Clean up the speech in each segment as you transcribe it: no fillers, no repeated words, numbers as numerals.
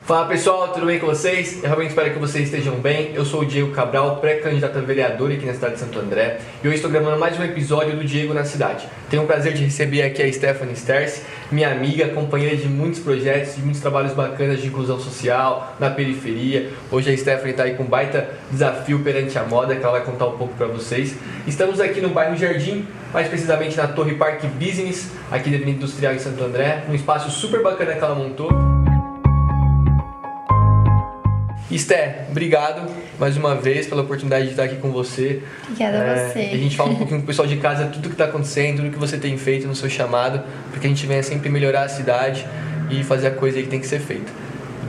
Fala pessoal, tudo bem com vocês? Eu realmente espero que vocês estejam bem. Eu sou o Diego Cabral, pré-candidato a vereador aqui na cidade de Santo André. E hoje estou gravando mais um episódio do Diego na cidade. Tenho o prazer de receber aqui a Stephanie Sterce, minha amiga, companheira de muitos projetos, de muitos trabalhos bacanas de inclusão social, na periferia. Hoje a Stephanie está aí com um baita desafio perante a moda, que ela vai contar um pouco para vocês. Estamos aqui no bairro Jardim, mais precisamente na Torre Parque Business, aqui da Avenida Industrial em Santo André, num espaço super bacana que ela montou. Esté, obrigado mais uma vez pela oportunidade de estar aqui com você. Obrigada a você. A gente fala um pouquinho com o pessoal de casa, tudo que está acontecendo, tudo que você tem feito no seu chamado, porque a gente venha sempre melhorar a cidade e fazer a coisa aí que tem que ser feita.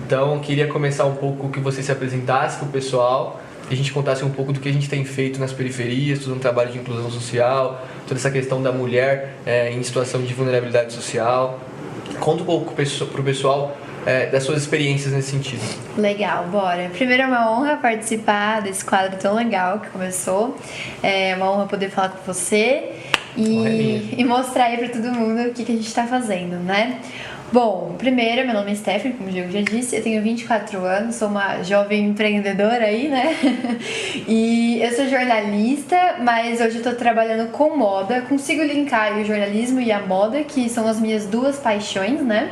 Então, queria começar um pouco que você se apresentasse para o pessoal, que a gente contasse um pouco do que a gente tem feito nas periferias, todo um trabalho de inclusão social, toda essa questão da mulher em situação de vulnerabilidade social. Conta um pouco para o pessoal das suas experiências nesse sentido. Legal, bora. Primeiro é uma honra participar desse quadro tão legal que começou. É uma honra poder falar com você e mostrar aí pra todo mundo o que a gente tá fazendo, né? Bom, primeiro, meu nome é Stephanie, como o Diego já disse, eu tenho 24 anos, sou uma jovem empreendedora aí, né? E eu sou jornalista, mas hoje eu tô trabalhando com moda, consigo linkar aí o jornalismo e a moda, que são as minhas duas paixões, né?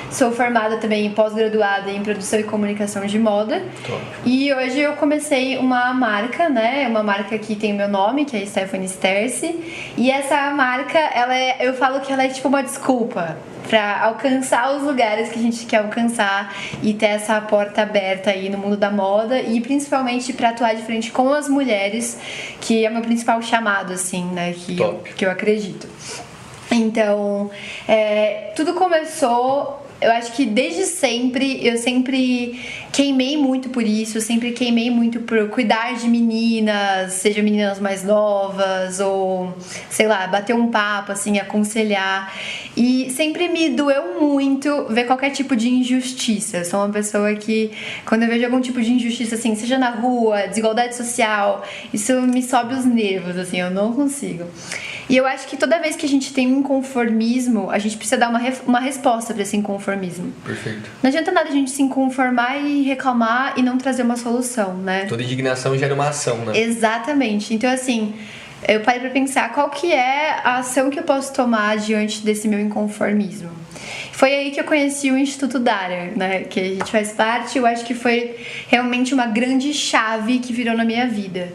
Sou formada também pós-graduada em produção e comunicação de moda. Top. E hoje eu comecei uma marca, né? Uma marca que tem o meu nome, que é Stephanie Sterce. E essa marca, eu falo que ela é tipo uma desculpa para alcançar os lugares que a gente quer alcançar e ter essa porta aberta aí no mundo da moda e principalmente para atuar de frente com as mulheres, que é o meu principal chamado, assim, né? Que eu acredito. Então, tudo começou. Eu acho que desde sempre, eu sempre queimei muito por isso, eu sempre queimei muito por cuidar de meninas, seja meninas mais novas ou, sei lá, bater um papo, assim, aconselhar. E sempre me doeu muito ver qualquer tipo de injustiça. Eu sou uma pessoa que, quando eu vejo algum tipo de injustiça, assim, seja na rua, desigualdade social, isso me sobe os nervos, assim, eu não consigo. E eu acho que toda vez que a gente tem um inconformismo, a gente precisa dar uma resposta para esse inconformismo. Perfeito. Não adianta nada a gente se inconformar e reclamar e não trazer uma solução, né? Toda indignação gera uma ação, né? Exatamente. Então, assim, eu parei pra pensar qual que é a ação que eu posso tomar diante desse meu inconformismo. Foi aí que eu conheci o Instituto Darer, né? Que a gente faz parte. Eu acho que foi realmente uma grande chave que virou na minha vida.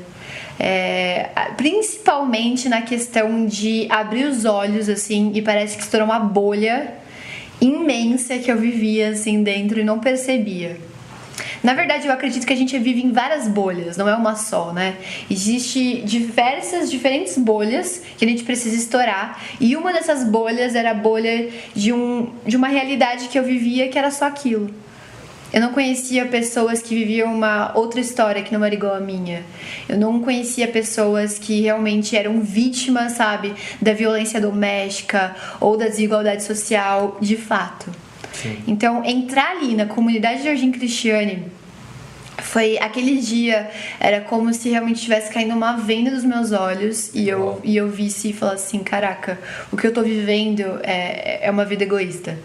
Principalmente na questão de abrir os olhos, assim, e parece que estourou uma bolha imensa que eu vivia, assim, dentro e não percebia. Na verdade, eu acredito que a gente vive em várias bolhas, não é uma só, né? Existem diferentes bolhas que a gente precisa estourar. E uma dessas bolhas era a bolha de uma realidade que eu vivia que era só aquilo. Eu não conhecia pessoas que viviam uma outra história que não era igual à minha. Eu não conhecia pessoas que realmente eram vítimas, sabe, da violência doméstica ou da desigualdade social de fato. Sim. Então, entrar ali na comunidade de Jardim Cristiane foi aquele dia, era como se realmente tivesse caindo uma venda dos meus olhos e eu visse e falasse assim, caraca, o que eu tô vivendo é uma vida egoísta.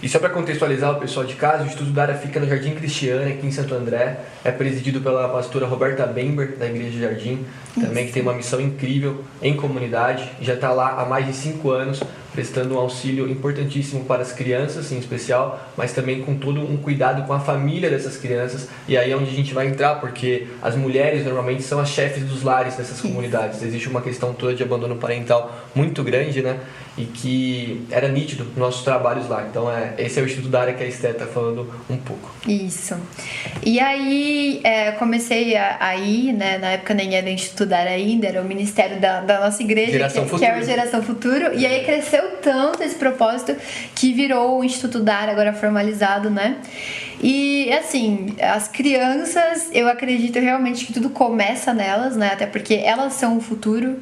E só para contextualizar o pessoal de casa, o Instituto Darer fica no Jardim Cristiane, aqui em Santo André. É presidido pela pastora Roberta Bember, da Igreja Jardim, também que tem uma missão incrível em comunidade. Já está lá há mais de 5 anos, prestando um auxílio importantíssimo para as crianças, em especial, mas também com todo um cuidado com a família dessas crianças. E aí é onde a gente vai entrar, porque as mulheres normalmente são as chefes dos lares dessas comunidades. Existe uma questão toda de abandono parental muito grande, né? E que era nítido nos nossos trabalhos lá. Então, esse é o Instituto Darer que a Esté está falando um pouco. Isso. E aí, comecei a ir, né? Na época nem era o Instituto Darer ainda, era o ministério da nossa igreja, que é a Geração Futuro. E aí cresceu tanto esse propósito que virou o Instituto Darer, agora formalizado, né? E, assim, as crianças, eu acredito realmente que tudo começa nelas, né? Até porque elas são o futuro,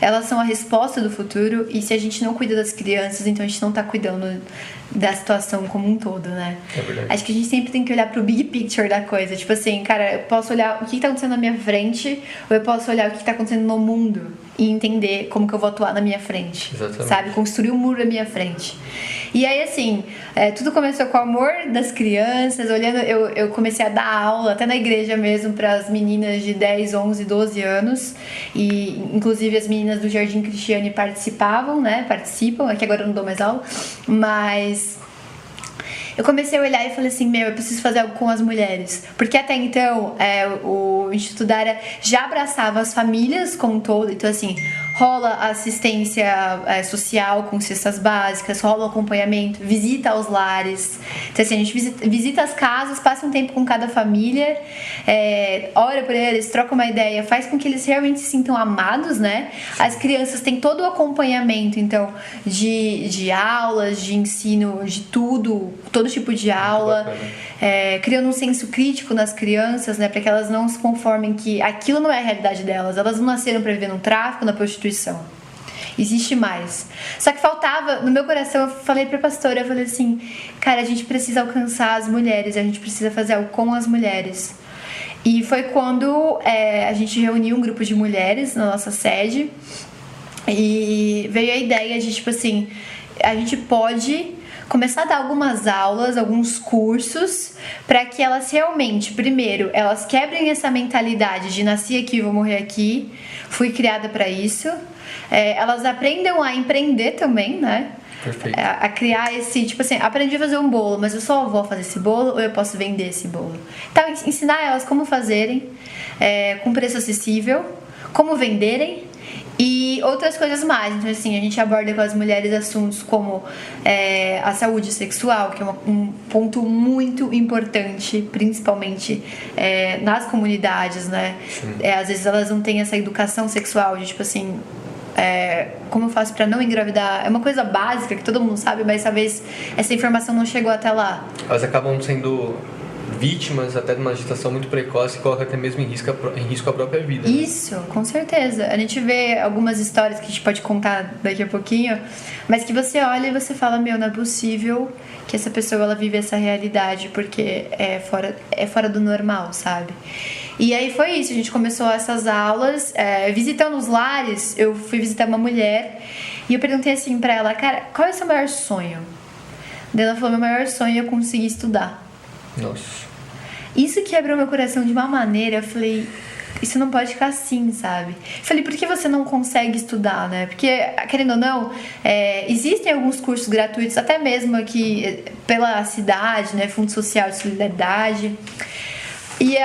elas são a resposta do futuro. E se a gente não cuida das crianças, então a gente não tá cuidando da situação como um todo, né? É verdade. Acho que a gente sempre tem que olhar pro big picture da coisa. Tipo assim, cara, eu posso olhar o que tá acontecendo na minha frente, ou eu posso olhar o que tá acontecendo no mundo e entender como que eu vou atuar na minha frente. Exatamente. Sabe? Construir um muro na minha frente. E aí, assim, tudo começou com o amor das crianças, olhando, eu comecei a dar aula, até na igreja mesmo, para as meninas de 10, 11, 12 anos, e inclusive as meninas do Jardim Cristiane participam, é que agora eu não dou mais aula, mas eu comecei a olhar e falei assim, eu preciso fazer algo com as mulheres. Porque até então, o Instituto Dara já abraçava as famílias como um todo. Então, assim, rola assistência social com cestas básicas, rola acompanhamento, visita aos lares. Então, assim, a gente visita as casas, passa um tempo com cada família, ora por eles, troca uma ideia, faz com que eles realmente se sintam amados, né? As crianças têm todo o acompanhamento, então, de aulas, de ensino, de tudo, todo tipo de aula, criando um senso crítico nas crianças, né, para que elas não se conformem que aquilo não é a realidade delas. Elas não nasceram para viver no tráfico, na prostituição. Existe mais. Só que faltava, no meu coração, eu falei pra pastora, eu falei assim, cara, a gente precisa alcançar as mulheres, a gente precisa fazer algo com as mulheres. E foi quando a gente reuniu um grupo de mulheres na nossa sede e veio a ideia de, tipo assim, a gente pode começar a dar algumas aulas, alguns cursos, para que elas realmente, primeiro, elas quebrem essa mentalidade de nasci aqui, vou morrer aqui, fui criada para isso. Elas aprendam a empreender também, né? Perfeito. A criar esse, tipo assim, aprendi a fazer um bolo, mas eu só vou fazer esse bolo ou eu posso vender esse bolo? Então, ensinar elas como fazerem, com preço acessível, como venderem, e outras coisas mais. Então, assim, a gente aborda com as mulheres assuntos como a saúde sexual, que é um ponto muito importante, principalmente nas comunidades, né? Às vezes elas não têm essa educação sexual de, tipo assim, como eu faço pra não engravidar? É uma coisa básica que todo mundo sabe, mas talvez essa informação não chegou até lá. Elas acabam sendo vítimas até de uma gestação muito precoce que coloca até mesmo em risco a própria vida. Isso, né? Com certeza. A gente vê algumas histórias que a gente pode contar daqui a pouquinho, mas que você olha e você fala, não é possível que essa pessoa ela vive essa realidade, porque é fora do normal, sabe? E aí foi isso, a gente começou essas aulas, visitando os lares. Eu fui visitar uma mulher e eu perguntei assim pra ela, cara, qual é o seu maior sonho? Daí ela falou, meu maior sonho é conseguir estudar. Nossa. Isso quebrou meu coração de uma maneira, eu falei, isso não pode ficar assim, sabe? Eu falei, por que você não consegue estudar, né? Porque, querendo ou não, existem alguns cursos gratuitos, até mesmo aqui pela cidade, né? Fundo Social de Solidariedade. E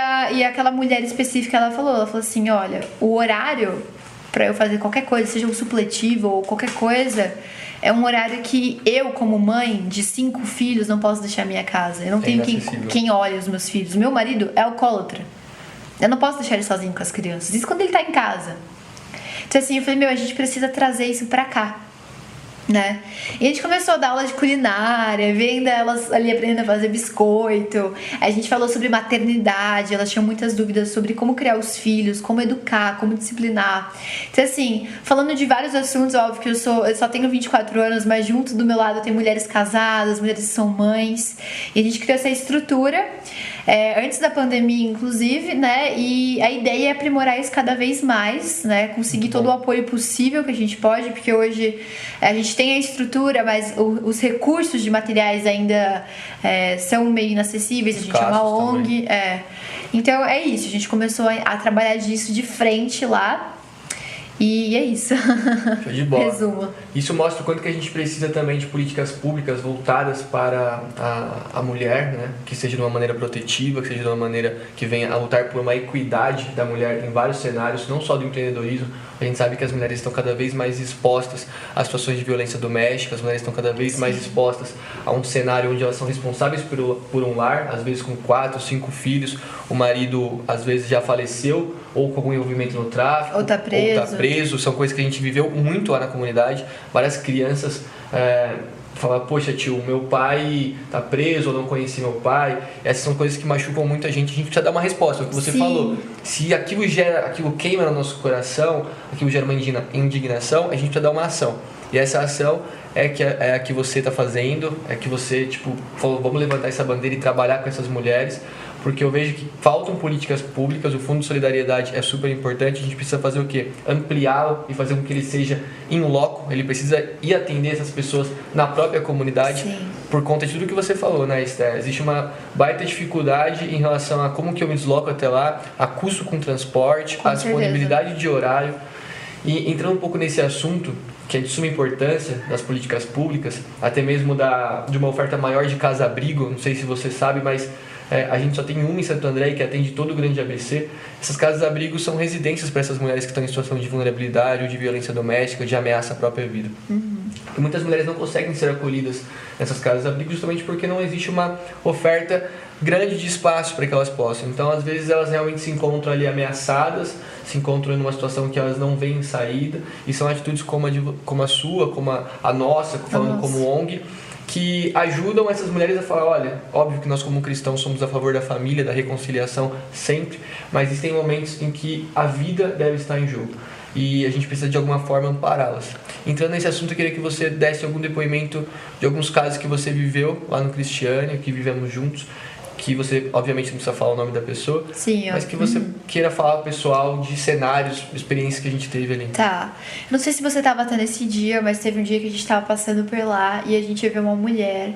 aquela mulher específica, ela falou assim, olha, o horário pra eu fazer qualquer coisa, seja um supletivo ou qualquer coisa, é um horário que eu, como mãe de 5 filhos, não posso deixar minha casa. Eu não tenho quem olhe os meus filhos. Meu marido é alcoólatra. Eu não posso deixar ele sozinho com as crianças. Isso quando ele tá em casa. Então assim, eu falei, a gente precisa trazer isso pra cá, né? E a gente começou a dar aula de culinária, vendo elas ali aprendendo a fazer biscoito. A gente falou sobre maternidade, elas tinham muitas dúvidas sobre como criar os filhos, como educar, como disciplinar. Então assim, falando de vários assuntos, óbvio que eu só tenho 24 anos, mas junto do meu lado tem mulheres casadas, mulheres que são mães, e a gente criou essa estrutura antes da pandemia, inclusive, né? E a ideia é aprimorar isso cada vez mais, né? Conseguir todo o apoio possível que a gente pode, porque hoje a gente tem a estrutura, mas os recursos de materiais ainda são meio inacessíveis. A gente é uma ONG. Então é isso, a gente começou a trabalhar disso de frente lá. E é isso. Show de bola. Resumo. Isso mostra o quanto que a gente precisa também de políticas públicas voltadas para a mulher, né? Que seja de uma maneira protetiva, que seja de uma maneira que venha a lutar por uma equidade da mulher em vários cenários, não só do empreendedorismo. A gente sabe que as mulheres estão cada vez mais expostas a situações de violência doméstica, as mulheres estão cada vez mais expostas a um cenário onde elas são responsáveis por um lar, às vezes com 4, 5 filhos, o marido às vezes já faleceu ou com algum envolvimento no tráfico, ou tá preso. São coisas que a gente viveu muito lá na comunidade. Várias crianças falar, poxa tio, meu pai tá preso, ou não conheci meu pai. Essas são coisas que machucam muito a gente precisa dar uma resposta, é o que você falou. Se aquilo queima no nosso coração, aquilo gera uma indignação, a gente precisa dar uma ação. E essa ação é a que você está fazendo, é que você falou, vamos levantar essa bandeira e trabalhar com essas mulheres, porque eu vejo que faltam políticas públicas, o Fundo de Solidariedade é super importante, a gente precisa fazer o quê? Ampliá-lo e fazer com que ele seja in loco, ele precisa ir atender essas pessoas na própria comunidade. Sim. Por conta de tudo que você falou, né, Esther? Existe uma baita dificuldade em relação a como que eu me desloco até lá, a custo com transporte, a disponibilidade de horário. E entrando um pouco nesse assunto, que é de suma importância das políticas públicas, até mesmo de uma oferta maior de casa-abrigo, não sei se você sabe, mas a gente só tem uma em Santo André que atende todo o grande ABC. Essas casas-abrigo são residências para essas mulheres que estão em situação de vulnerabilidade ou de violência doméstica, de ameaça à própria vida. E muitas mulheres não conseguem ser acolhidas nessas casas-abrigo justamente porque não existe uma oferta grande de espaço para que elas possam. Então, às vezes, elas realmente se encontram ali ameaçadas, se encontram em uma situação que elas não veem saída, e são atitudes como a sua, como a nossa, falando como ONG, que ajudam essas mulheres a falar, olha, óbvio que nós como cristãos somos a favor da família, da reconciliação sempre, mas existem momentos em que a vida deve estar em jogo e a gente precisa de alguma forma ampará-las. Entrando nesse assunto, eu queria que você desse algum depoimento de alguns casos que você viveu lá no Cristiânia, que vivemos juntos, que você, obviamente, não precisa falar o nome da pessoa, sim, mas que você queira falar ao pessoal de cenários, experiências que a gente teve ali. Tá. Não sei se você tava até nesse dia, mas teve um dia que a gente tava passando por lá e a gente viu uma mulher.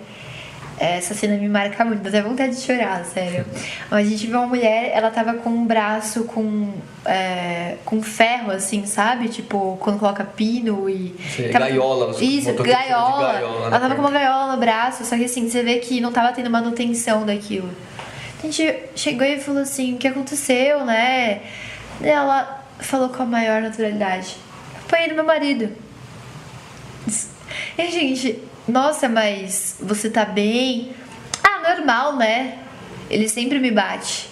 Essa cena me marca muito, dá até vontade de chorar, sério. Mas a gente viu uma mulher, ela tava com um braço com ferro, assim, sabe? Tipo, quando coloca pino e... Tava... gaiola. Isso, gaiola. Ela tava com uma gaiola no braço, só que assim, você vê que não tava tendo manutenção daquilo. A gente chegou e falou assim, o que aconteceu, né? E ela falou com a maior naturalidade. Apanhei do meu marido. E a gente... Nossa, mas você tá bem? Ah, normal, né? Ele sempre me bate.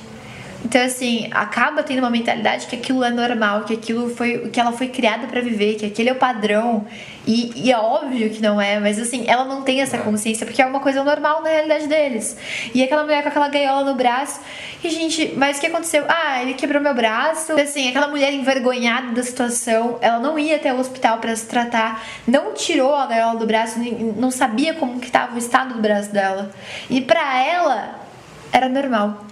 Então, assim, acaba tendo uma mentalidade que aquilo é normal, que aquilo foi o que ela foi criada pra viver, que aquele é o padrão. E é óbvio que não é, mas assim, ela não tem essa consciência, porque é uma coisa normal na realidade deles. E aquela mulher com aquela gaiola no braço, e gente, mas o que aconteceu? Ah, ele quebrou meu braço. Assim, aquela mulher envergonhada da situação, ela não ia até o hospital pra se tratar, não tirou a gaiola do braço, não sabia como que tava o estado do braço dela. E pra ela, era normal.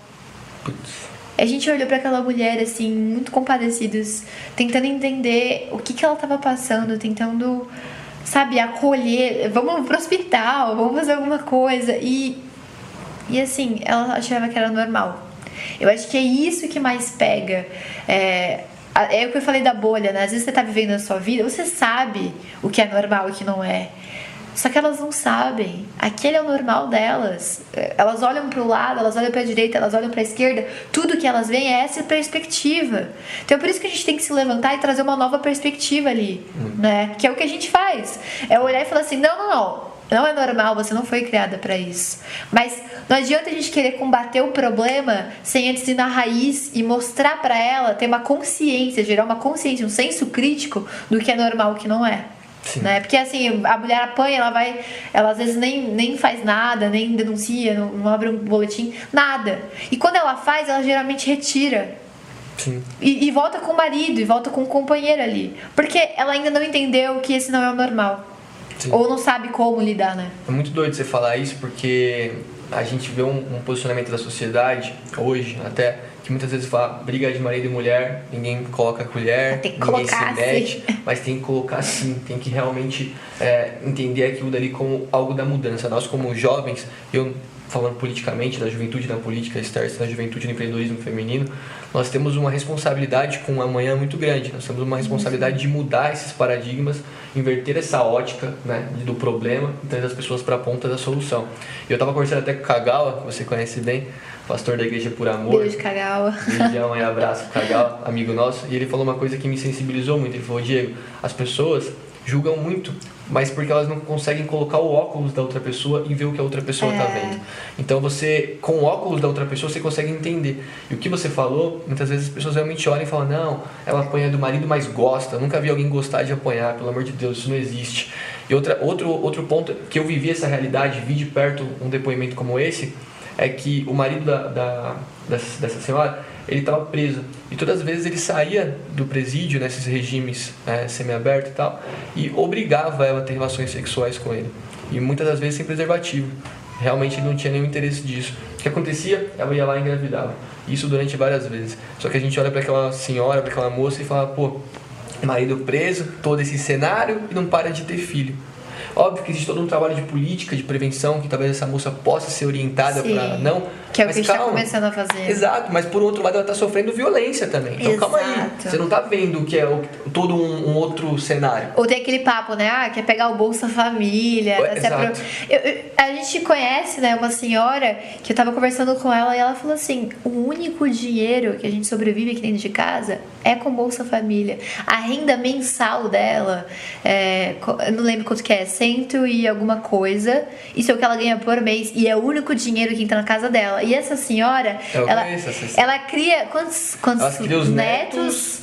A gente olhou pra aquela mulher, assim, muito compadecidos, tentando entender o que ela tava passando, tentando, sabe, acolher. Vamos pro hospital, vamos fazer alguma coisa. E assim, ela achava que era normal. Eu acho que é isso que mais pega. É o que eu falei da bolha, né? Às vezes você tá vivendo a sua vida, você sabe o que é normal e o que não é. Só que elas não sabem. Aquele é o normal delas. Elas olham para o lado, elas olham para a direita, elas olham para a esquerda. Tudo que elas veem é essa perspectiva. Então é por isso que a gente tem que se levantar e trazer uma nova perspectiva ali, né? Que é o que a gente faz. É olhar e falar assim, não. Não é normal, você não foi criada para isso. Mas não adianta a gente querer combater o problema sem antes ir na raiz e mostrar para ela, ter uma consciência, gerar uma consciência, um senso crítico do que é normal e o que não é. Né? Porque assim, a mulher apanha, ela às vezes nem faz nada, nem denuncia, não abre um boletim, nada. E quando ela faz, ela geralmente retira. Sim. E volta com o marido, e volta com o companheiro ali. Porque ela ainda não entendeu que esse não é o normal. Sim. Ou não sabe como lidar, né? É muito doido você falar isso, porque a gente vê um posicionamento da sociedade, hoje até, que muitas vezes fala briga de marido e mulher, ninguém coloca a colher, ninguém se mete, mas tem que colocar sim, tem que realmente entender aquilo dali como algo da mudança. Nós como jovens, eu falando politicamente, da juventude na política, Esther, da juventude no empreendedorismo feminino, nós temos uma responsabilidade com o amanhã muito grande, nós temos uma responsabilidade de mudar esses paradigmas, inverter essa ótica, né, do problema e trazer as pessoas para a ponta da solução. E eu estava conversando até com o Kagawa, que você conhece bem, pastor da Igreja Por Amor. Beijo, Kagawa. Beijão e abraço pro Kagawa, amigo nosso. E ele falou uma coisa que me sensibilizou muito. Ele falou, Diego, as pessoas julgam muito, mas porque elas não conseguem colocar o óculos da outra pessoa e ver o que a outra pessoa tá vendo. Então você, com o óculos da outra pessoa, você consegue entender. E o que você falou, muitas vezes as pessoas realmente olham e falam, não, ela apanha do marido, mas gosta. Eu nunca vi alguém gostar de apanhar, pelo amor de Deus, isso não existe. E outro ponto que eu vivi essa realidade, vi de perto um depoimento como esse, é que o marido dessa senhora, ele estava preso. E todas as vezes ele saía do presídio, nesses regimes semiabertos e tal, e obrigava ela a ter relações sexuais com ele. E muitas das vezes sem preservativo. Realmente ele não tinha nenhum interesse disso. O que acontecia? Ela ia lá e engravidava. Isso durante várias vezes. Só que a gente olha para aquela senhora, para aquela moça e fala, pô, marido preso, todo esse cenário e não para de ter filho. Óbvio que existe todo um trabalho de política, de prevenção, que talvez essa moça possa ser orientada para não... Que é o que a gente está começando a fazer. Exato, mas por outro lado ela está sofrendo violência também. Então calma aí, você não está vendo que é todo um outro cenário. Ou tem aquele papo, né? Ah, quer pegar o Bolsa Família. Exato. A gente conhece, né, uma senhora que eu tava conversando com ela e ela falou assim, o único dinheiro que a gente sobrevive aqui dentro de casa é com Bolsa Família. A renda mensal dela, eu não lembro quanto que é, 100 e alguma coisa. Isso é o que ela ganha por mês e é o único dinheiro que entra na casa dela. E essa senhora, ela cria quantos cria os netos.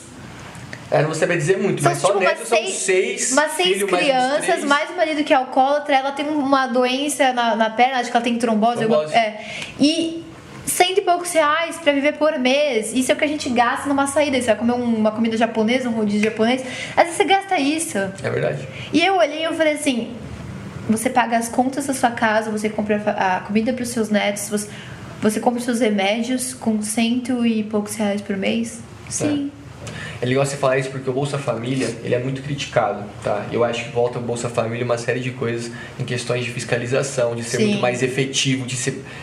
Não vou saber dizer muito, mas só netos são 6. Umas 6 crianças, mais o marido que é alcoólatra. Ela tem uma doença na perna, acho que ela tem trombose. E 100 e poucos reais pra viver por mês. Isso é o que a gente gasta numa saída. Você vai comer uma comida japonesa, um rodízio japonês. Às vezes você gasta isso. É verdade. E eu olhei e eu falei assim, você paga as contas da sua casa, você compra a comida pros seus netos, você compra os seus remédios com 100 e poucos reais por mês? Sim. É legal você falar isso porque o Bolsa Família, ele é muito criticado, tá? Eu acho que volta o Bolsa Família uma série de coisas em questões de fiscalização, de ser muito mais efetivo,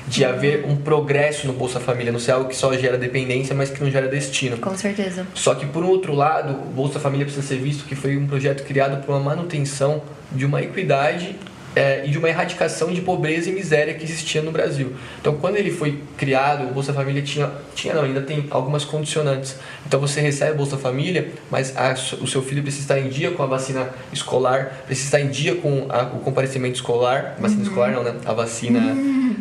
de haver um progresso no Bolsa Família, não ser algo que só gera dependência, mas que não gera destino. Com certeza. Só que, por um outro lado, o Bolsa Família precisa ser visto que foi um projeto criado para uma manutenção de uma equidade e de uma erradicação de pobreza e miséria que existia no Brasil. Então, quando ele foi criado, o Bolsa Família ainda tem algumas condicionantes. Então, você recebe o Bolsa Família, mas o seu filho precisa estar em dia com a vacina escolar, precisa estar em dia com o comparecimento escolar, vacina escolar não, né? A vacina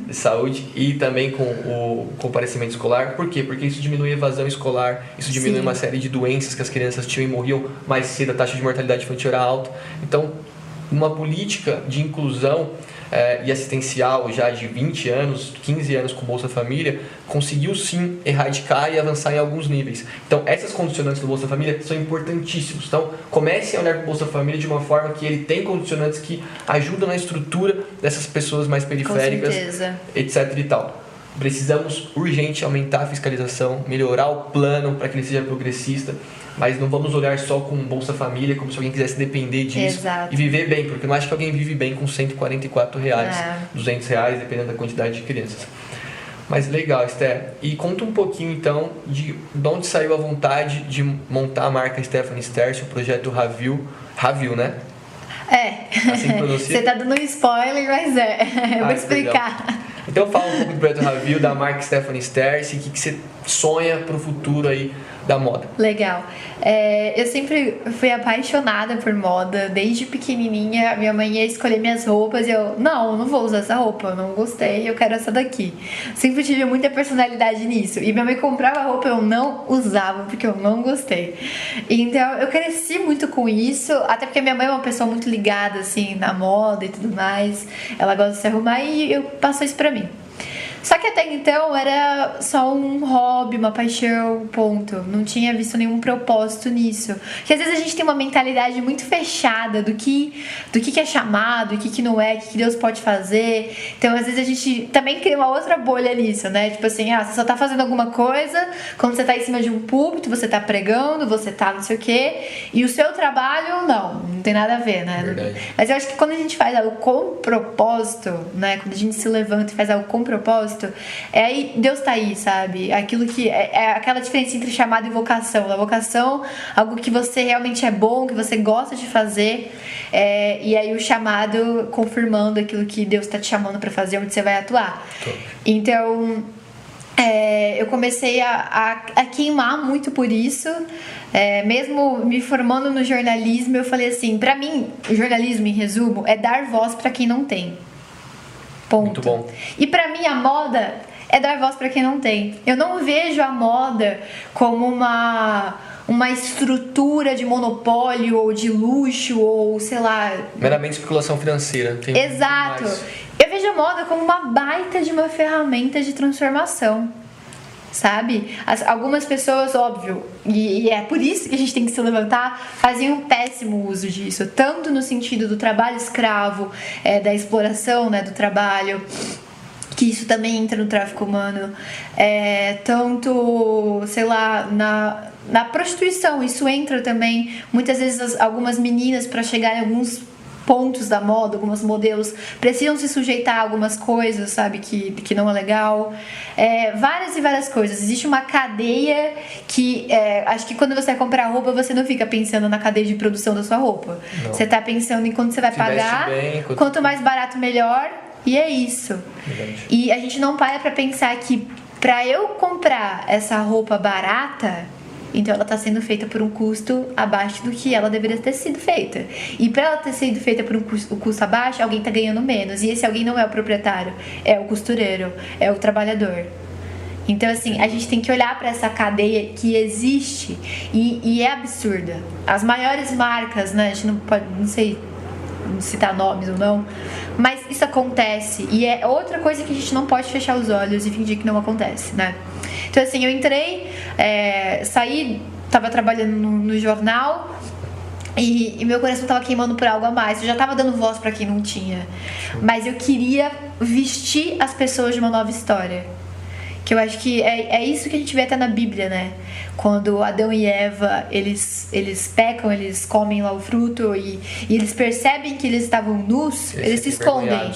de saúde e também com o comparecimento escolar. Por quê? Porque isso diminui a evasão escolar, isso diminui uma série de doenças que as crianças tinham e morriam mais cedo, a taxa de mortalidade infantil era alta. Então, uma política de inclusão e assistencial já de 20 anos, 15 anos com Bolsa Família, conseguiu sim erradicar e avançar em alguns níveis. Então, essas condicionantes do Bolsa Família são importantíssimos. Então, comecem a olhar para o Bolsa Família de uma forma que ele tem condicionantes que ajudam na estrutura dessas pessoas mais periféricas, etc. e tal. Precisamos urgente aumentar a fiscalização, melhorar o plano para que ele seja progressista, mas não vamos olhar só com Bolsa Família como se alguém quisesse depender disso e viver bem, porque eu não acho que alguém vive bem com R$144, R$200, dependendo da quantidade de crianças. Mas legal, Esther. E conta um pouquinho então de onde saiu a vontade de montar a marca Stephanie Sterci, o projeto Ravil, né? Assim pronuncia? Você tá dando um spoiler, mas eu vou explicar. Legal. Então fala um pouco do projeto Ravil, da marca Stephanie Sterci, o que você sonha pro futuro aí da moda. Legal. Eu sempre fui apaixonada por moda, desde pequenininha. Minha mãe ia escolher minhas roupas e eu, não vou usar essa roupa, eu não gostei, eu quero essa daqui. Sempre tive muita personalidade nisso. E minha mãe comprava roupa, eu não usava, porque eu não gostei. Então, eu cresci muito com isso, até porque minha mãe é uma pessoa muito ligada, assim, na moda e tudo mais. Ela gosta de se arrumar e eu passo isso pra mim. Só que até então era só um hobby, uma paixão, ponto. Não tinha visto nenhum propósito nisso. Porque às vezes a gente tem uma mentalidade muito fechada do que é chamado, o que não é, o que Deus pode fazer. Então às vezes a gente também cria uma outra bolha nisso, né? Tipo assim, você só tá fazendo alguma coisa quando você tá em cima de um púlpito, você tá pregando, você tá não sei o quê. E o seu trabalho, não tem nada a ver, né? Verdade. Mas eu acho que quando a gente faz algo com propósito, né? Quando a gente se levanta e faz algo com propósito, aí Deus tá aí, sabe? Aquilo que é aquela diferença entre chamado e vocação. A vocação, algo que você realmente é bom, que você gosta de fazer, e aí o chamado confirmando aquilo que Deus tá te chamando pra fazer, onde você vai atuar. Então, eu comecei a queimar muito por isso. Mesmo me formando no jornalismo, eu falei assim, pra mim, o jornalismo, em resumo, é dar voz pra quem não tem. Ponto. Muito bom. E pra mim a moda é dar voz pra quem não tem. Eu não vejo a moda como uma estrutura de monopólio ou de luxo ou sei lá. Meramente especulação financeira. Exato. Eu vejo a moda como uma baita de uma ferramenta de transformação. Sabe? Algumas pessoas, óbvio, e é por isso que a gente tem que se levantar, faziam um péssimo uso disso, tanto no sentido do trabalho escravo, da exploração, né, do trabalho, que isso também entra no tráfico humano, tanto, sei lá, na prostituição, isso entra também. Muitas vezes algumas meninas, para chegar em alguns pontos da moda, alguns modelos, precisam se sujeitar a algumas coisas, sabe, que não é legal. Várias e várias coisas. Existe uma cadeia que, acho que quando você vai comprar roupa, você não fica pensando na cadeia de produção da sua roupa. Não. Você tá pensando em quanto você vai pagar, quanto mais barato, melhor, e é isso. Verdade. E a gente não para pra pensar que pra eu comprar essa roupa barata, então ela está sendo feita por um custo abaixo do que ela deveria ter sido feita. E para ela ter sido feita por um custo abaixo, alguém está ganhando menos. E esse alguém não é o proprietário, é o costureiro, é o trabalhador. Então, assim, a gente tem que olhar para essa cadeia que existe e é absurda. As maiores marcas, né? A gente não sei citar nomes ou não, mas isso acontece. E é outra coisa que a gente não pode fechar os olhos e fingir que não acontece, né? Então, assim, eu entrei, saí, tava trabalhando no jornal e meu coração tava queimando por algo a mais. Eu já tava dando voz pra quem não tinha, mas eu queria vestir as pessoas de uma nova história. Que eu acho que é isso que a gente vê até na Bíblia, né? Quando Adão e Eva, eles pecam, eles comem lá o fruto e eles percebem que eles estavam nus, eles se escondem.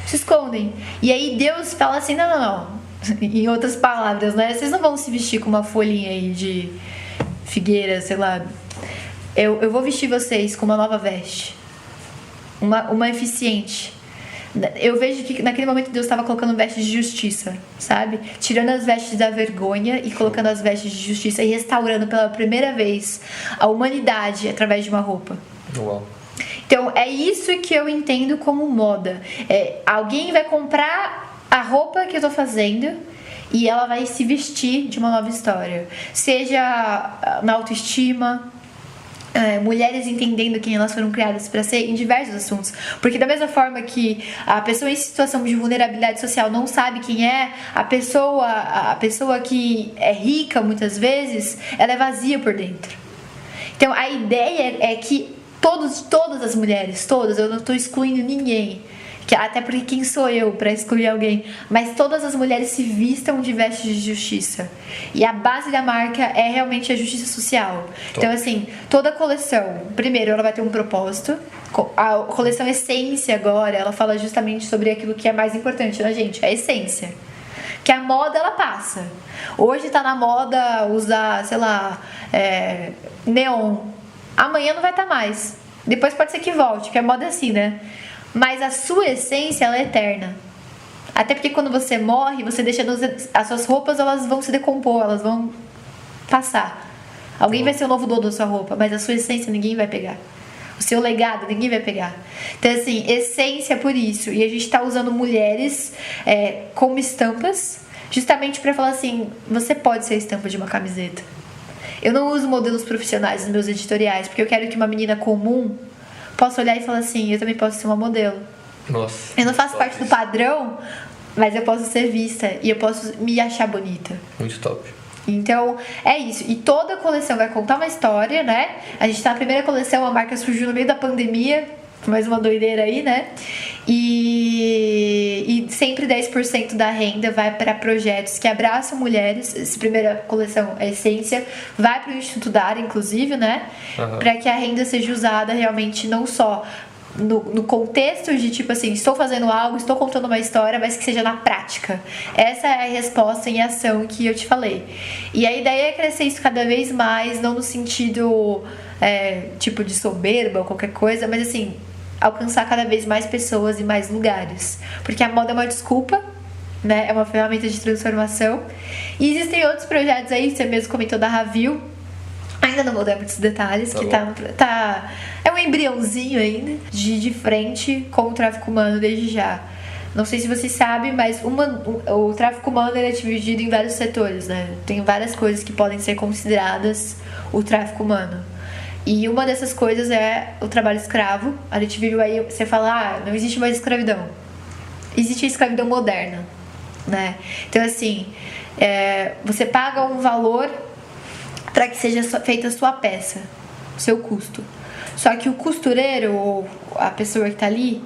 Se escondem. E aí Deus fala assim, não. Em outras palavras, né? Vocês não vão se vestir com uma folhinha aí de figueira, sei lá. Eu vou vestir vocês com uma nova veste. Uma eficiente. Eu vejo que naquele momento Deus estava colocando vestes de justiça, sabe? Tirando as vestes da vergonha e colocando as vestes de justiça e restaurando pela primeira vez a humanidade através de uma roupa. Uau. Então, é isso que eu entendo como moda. Alguém vai comprar a roupa que eu tô fazendo e ela vai se vestir de uma nova história. Seja na autoestima, mulheres entendendo quem elas foram criadas para ser em diversos assuntos. Porque da mesma forma que a pessoa em situação de vulnerabilidade social não sabe quem é, a pessoa que é rica muitas vezes, ela é vazia por dentro. Então a ideia é que todas as mulheres, eu não estou excluindo ninguém, até porque quem sou eu para excluir alguém, mas todas as mulheres se vistam de vestes de justiça. E a base da marca é realmente a justiça social. Então, assim, toda coleção, primeiro, ela vai ter um propósito. A coleção Essência agora, ela fala justamente sobre aquilo que é mais importante, né, gente? A essência. Que a moda, ela passa. Hoje tá na moda usar, sei lá, neon. Amanhã não vai estar mais. Depois pode ser que volte, porque a moda é assim, né? Mas a sua essência, ela é eterna. Até porque quando você morre, você deixa as suas roupas, elas vão se decompor, elas vão passar. Alguém vai ser o novo dono da sua roupa, mas a sua essência ninguém vai pegar. O seu legado ninguém vai pegar. Então, assim, essência por isso. E a gente tá usando mulheres como estampas, justamente pra falar assim, você pode ser a estampa de uma camiseta. Eu não uso modelos profissionais nos meus editoriais, porque eu quero que uma menina comum possa olhar e falar assim, eu também posso ser uma modelo. Nossa. Eu não faço parte do padrão, mas eu posso ser vista e eu posso me achar bonita. Muito top. Então, é isso. E toda coleção vai contar uma história, né? A gente tá na primeira coleção, a marca surgiu no meio da pandemia, mais uma doideira aí, né? E sempre 10% da renda vai para projetos que abraçam mulheres. Essa primeira coleção, a Essência, vai para o Instituto Dara, inclusive, né? Uhum. Para que a renda seja usada realmente não só no contexto de tipo assim, estou fazendo algo, estou contando uma história, mas que seja na prática. Essa é a resposta em ação que eu te falei. E a ideia é crescer isso cada vez mais, não no sentido tipo de soberba ou qualquer coisa, mas assim, alcançar cada vez mais pessoas e mais lugares. Porque a moda é uma desculpa, né? É uma ferramenta de transformação. E existem outros projetos aí, você mesmo comentou da Ravil. Ainda não vou dar muitos detalhes, que tá é um embriãozinho ainda, de frente com o tráfico humano desde já. Não sei se vocês sabem, mas o tráfico humano ele é dividido em vários setores, né? Tem várias coisas que podem ser consideradas o tráfico humano. E uma dessas coisas é o trabalho escravo. A gente viu aí, você fala, não existe mais escravidão. Existe a escravidão moderna, né? Então, assim, você paga um valor para que seja feita a sua peça, seu custo. Só que o costureiro, ou a pessoa que tá ali,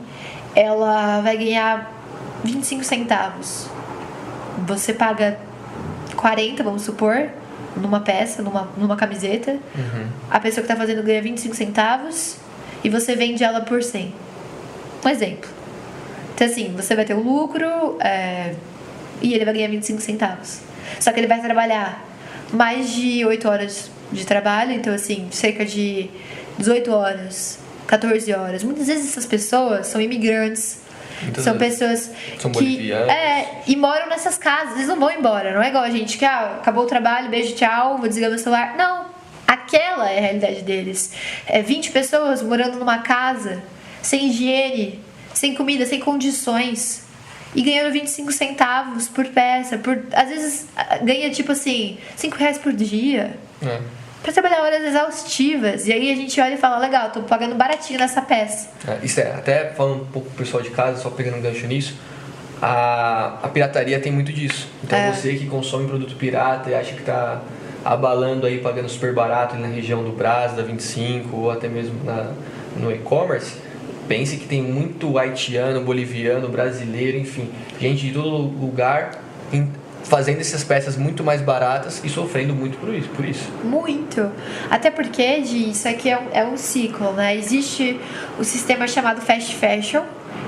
ela vai ganhar 25 centavos. Você paga 40, vamos supor, numa peça, numa camiseta. A pessoa que tá fazendo ganha 25 centavos e você vende ela por 100. Um exemplo. Então, assim, você vai ter o lucro e ele vai ganhar 25 centavos. Só que ele vai trabalhar mais de 8 horas de trabalho, então, assim, cerca de 18 horas, 14 horas. Muitas vezes essas pessoas são imigrantes. São pessoas são que bolivianos. E moram nessas casas. Eles não vão embora. Não é igual a gente que acabou o trabalho, beijo, tchau, vou desligar meu celular. Não. Aquela é a realidade deles. 20 pessoas morando numa casa sem higiene, sem comida, sem condições e ganhando 25 centavos por peça. Às vezes ganha tipo assim, R$5 por dia. Pra trabalhar horas exaustivas. E aí a gente olha e fala, legal, tô pagando baratinho nessa peça. Isso até falando um pouco pro pessoal de casa, só pegando um gancho nisso, a pirataria tem muito disso. Então você que consome produto pirata e acha que tá abalando aí, pagando super barato ali na região do Brás, da 25, ou até mesmo no e-commerce, pense que tem muito haitiano, boliviano, brasileiro, enfim, gente de todo lugar fazendo essas peças muito mais baratas e sofrendo muito por isso. Muito. Até porque, isso aqui é um ciclo, né? Existe o sistema chamado fast fashion,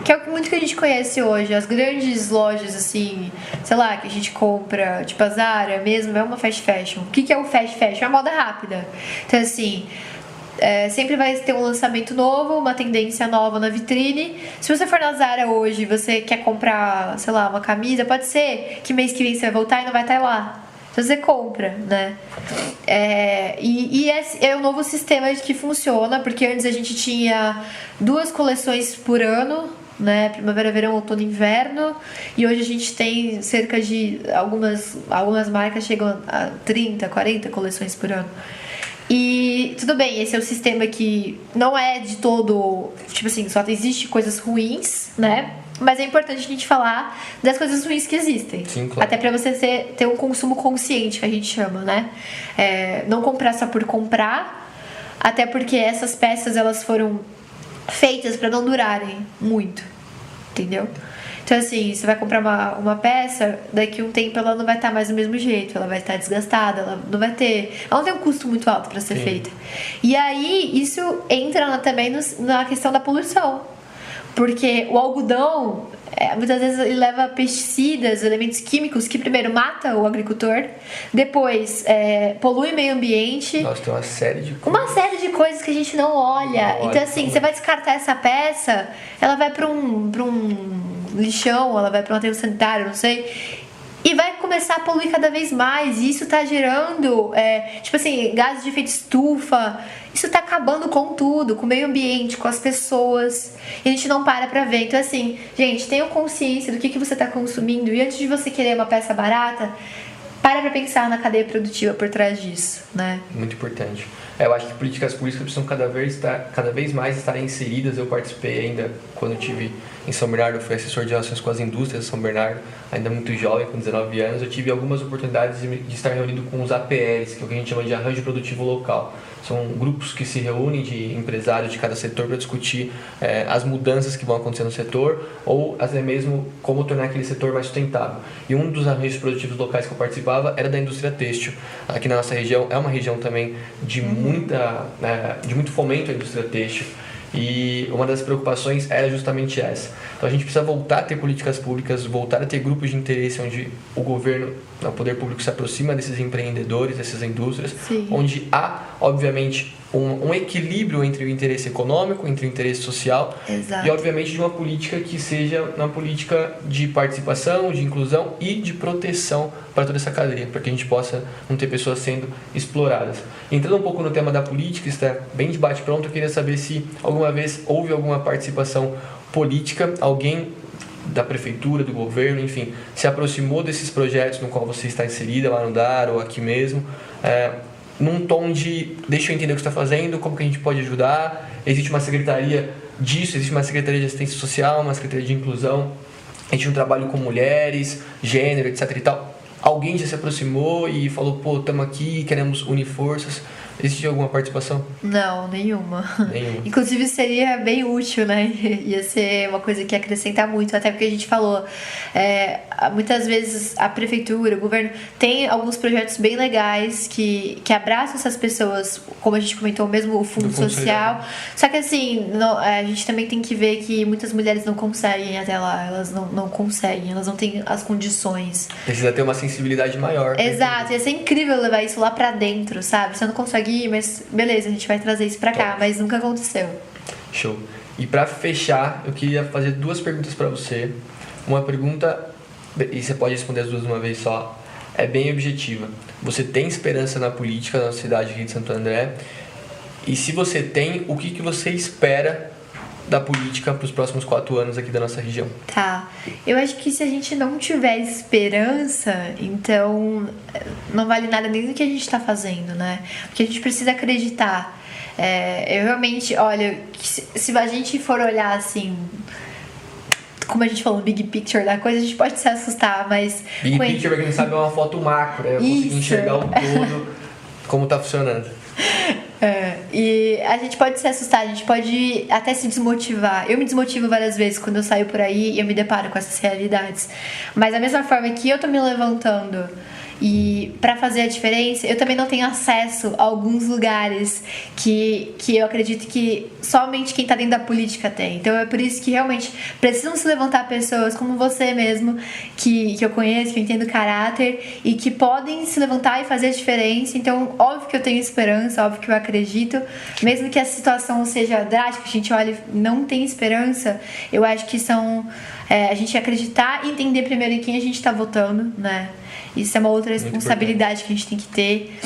que é o que muito que a gente conhece hoje. As grandes lojas, assim, sei lá, que a gente compra, tipo a Zara mesmo, é uma fast fashion. O que é o fast fashion? É a moda rápida. Então, assim, sempre vai ter um lançamento novo, uma tendência nova na vitrine. Se você for na Zara hoje e você quer comprar, sei lá, uma camisa, pode ser que mês que vem você vai voltar e não vai estar lá. Então você compra, né? Esse é o novo sistema que funciona, porque antes a gente tinha 2 coleções por ano, né? Primavera, verão, outono e inverno. E hoje a gente tem cerca de... Algumas marcas chegam a 30, 40 coleções por ano. E tudo bem, esse é o sistema que não é de todo... Tipo assim, só existe coisas ruins, né? Mas é importante a gente falar das coisas ruins que existem. Sim, claro. Até pra você ter um consumo consciente, que a gente chama, né? Não comprar só por comprar. Até porque essas peças, elas foram feitas pra não durarem muito. Entendeu? Então, assim, você vai comprar uma peça, daqui a um tempo ela não vai estar mais do mesmo jeito, ela vai estar desgastada, ela não tem um custo muito alto para ser feita. E aí, isso entra também na questão da poluição. Porque o algodão, muitas vezes ele leva pesticidas, elementos químicos que primeiro mata o agricultor, depois polui o meio ambiente. Nossa, tem uma série de coisas. Uma série de coisas que a gente não olha. Então, assim, você vai descartar essa peça, ela vai para um lixão, ela vai para um aterro sanitário, não sei, e vai começar a poluir cada vez mais. E isso tá gerando, tipo assim, gases de efeito estufa. Isso tá acabando com tudo, com o meio ambiente, com as pessoas. E a gente não para pra ver. Então, assim, gente, tenham consciência do que você tá consumindo. E antes de você querer uma peça barata, para pra pensar na cadeia produtiva por trás disso, né? Muito importante. Eu acho que políticas públicas precisam cada vez mais estarem inseridas. Eu participei ainda, quando eu estive em São Bernardo, eu fui assessor de relações com as indústrias de São Bernardo, ainda muito jovem, com 19 anos. Eu tive algumas oportunidades de estar reunido com os APLs, que é o que a gente chama de arranjo produtivo local. São grupos que se reúnem de empresários de cada setor para discutir as mudanças que vão acontecer no setor ou até mesmo como tornar aquele setor mais sustentável. E um dos arranjos produtivos locais que eu participava era da indústria têxtil. Aqui na nossa região é uma região também de muito fomento à indústria têxtil. E uma das preocupações era justamente essa. Então a gente precisa voltar a ter políticas públicas, voltar a ter grupos de interesse onde o governo, o poder público se aproxima desses empreendedores, dessas indústrias, Sim. onde há, obviamente, um equilíbrio entre o interesse econômico, entre o interesse social. Exato. E, obviamente, de uma política que seja uma política de participação, de inclusão e de proteção para toda essa cadeia, para que a gente possa não ter pessoas sendo exploradas. Entrando um pouco no tema da política, está bem de bate-pronto, eu queria saber se alguma vez houve alguma participação política, alguém da prefeitura, do governo, enfim, se aproximou desses projetos no qual você está inserida, lá no DAR ou aqui mesmo, num tom de deixa eu entender o que você está fazendo, como que a gente pode ajudar, existe uma secretaria disso, existe uma secretaria de assistência social, uma secretaria de inclusão, a gente tem um trabalho com mulheres, gênero, etc e tal. Alguém já se aproximou e falou, pô, estamos aqui, queremos unir forças. Existe alguma participação? Não, nenhuma. Nenhuma. Inclusive seria bem útil, né? Ia ser uma coisa que ia acrescentar muito, até porque a gente falou, muitas vezes a prefeitura, o governo tem alguns projetos bem legais que abraçam essas pessoas, como a gente comentou mesmo, o fundo social. Só que assim, a gente também tem que ver que muitas mulheres não conseguem até lá, elas não conseguem, elas não têm as condições. Precisa ter uma sensibilidade maior. Exato, ia ser incrível levar isso lá pra dentro, sabe? Você não consegue ir, mas beleza, a gente vai trazer isso pra cá, mas nunca aconteceu. Show. E pra fechar, eu queria fazer 2 perguntas pra você. Uma pergunta, e você pode responder as 2 de uma vez só, é bem objetiva. Você tem esperança na política na nossa cidade aqui de Santo André? E se você tem, o que você espera da política para os próximos 4 anos aqui da nossa região? Tá. Eu acho que se a gente não tiver esperança, então não vale nada nem do que a gente tá fazendo, né? Porque a gente precisa acreditar. Eu realmente, olha, se a gente for olhar assim, como a gente falou, big picture da coisa, a gente pode se assustar, mas... Big picture, pra quem não sabe, é uma foto macro, né? Eu consegui enxergar o todo, como tá funcionando. E a gente pode se assustar, a gente pode até se desmotivar. Eu me desmotivo várias vezes quando eu saio por aí e eu me deparo com essas realidades. Mas da mesma forma que eu tô me levantando e pra fazer a diferença, eu também não tenho acesso a alguns lugares que eu acredito que somente quem tá dentro da política tem. Então é por isso que realmente precisam se levantar pessoas como você mesmo, que eu conheço, que eu entendo o caráter e que podem se levantar e fazer a diferença. Então, óbvio que eu tenho esperança, óbvio que eu acredito, mesmo que a situação seja drástica, a gente olha e não tem esperança, eu acho que a gente acreditar e entender primeiro em quem a gente tá votando, né? Isso é uma outra responsabilidade que a gente tem que ter.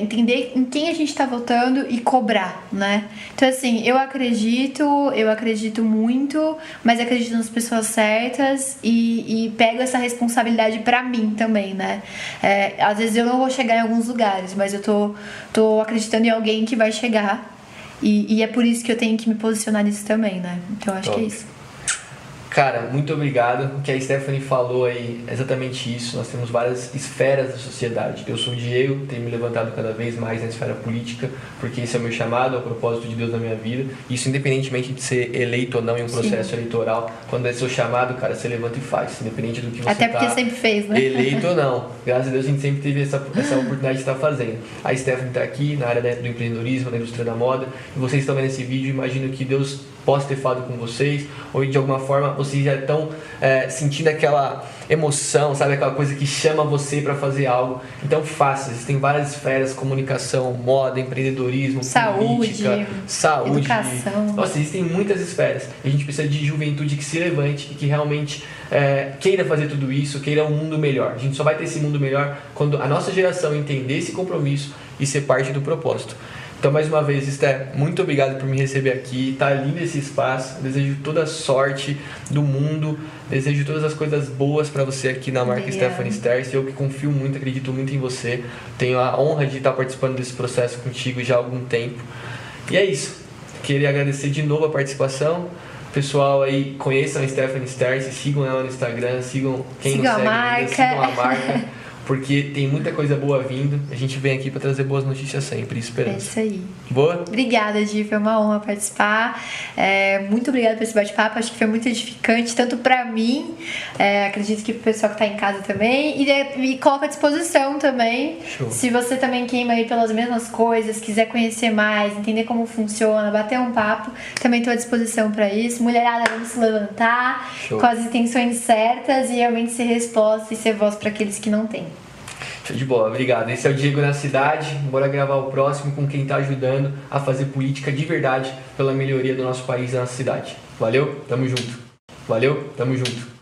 Entender em quem a gente tá votando e cobrar, né? Então, assim, eu acredito muito, mas acredito nas pessoas certas e pego essa responsabilidade pra mim também, né? Às vezes eu não vou chegar em alguns lugares, mas eu tô acreditando em alguém que vai chegar e é por isso que eu tenho que me posicionar nisso também, né? Então, acho que é isso. Cara, muito obrigado. O que a Stephanie falou aí é exatamente isso. Nós temos várias esferas da sociedade. Eu sou o Diego, tenho me levantado cada vez mais na esfera política, porque esse é o meu chamado, é o propósito de Deus na minha vida. Isso independentemente de ser eleito ou não em um processo eleitoral. Quando é seu chamado, cara, você levanta e faz, independente do que você Até porque sempre fez, né? Eleito ou não. Graças a Deus a gente sempre teve essa oportunidade de estar fazendo. A Stephanie está aqui na área do empreendedorismo, na indústria da moda. E vocês estão vendo esse vídeo, imagino que Deus possa ter falado com vocês, ou de alguma forma vocês já estão sentindo aquela emoção, sabe? Aquela coisa que chama você para fazer algo. Então faça. Existem várias esferas: comunicação, moda, empreendedorismo, política, saúde, educação. Nossa, existem muitas esferas. A gente precisa de juventude que se levante e que realmente queira fazer tudo isso, queira um mundo melhor. A gente só vai ter esse mundo melhor quando a nossa geração entender esse compromisso e ser parte do propósito. Então, mais uma vez, Esté, muito obrigado por me receber aqui. Tá lindo esse espaço. Desejo toda a sorte do mundo. Desejo todas as coisas boas para você aqui na marca Stephanie Sterce. Eu que confio muito, acredito muito em você. Tenho a honra de estar participando desse processo contigo já há algum tempo. E é isso. Queria agradecer de novo a participação. Pessoal aí, conheçam a Stephanie Sterce, sigam ela no Instagram, sigam quem não segue ainda, sigam a marca. Porque tem muita coisa boa vindo. A gente vem aqui para trazer boas notícias sempre, esperança. É isso aí. Boa? Obrigada, Gi. Foi uma honra participar. Muito obrigada por esse bate-papo. Acho que foi muito edificante, tanto para mim, acredito que pro pessoal que tá em casa também. E coloco à disposição também. Show. Se você também queima aí pelas mesmas coisas, quiser conhecer mais, entender como funciona, bater um papo, também tô à disposição para isso. Mulherada, vamos se levantar. Show. Com as intenções certas e realmente ser resposta e ser voz para aqueles que não têm. Show de bola, obrigado. Esse é o Diego na Cidade. Bora gravar o próximo com quem está ajudando a fazer política de verdade pela melhoria do nosso país e da nossa cidade. Valeu? Tamo junto. Valeu? Tamo junto.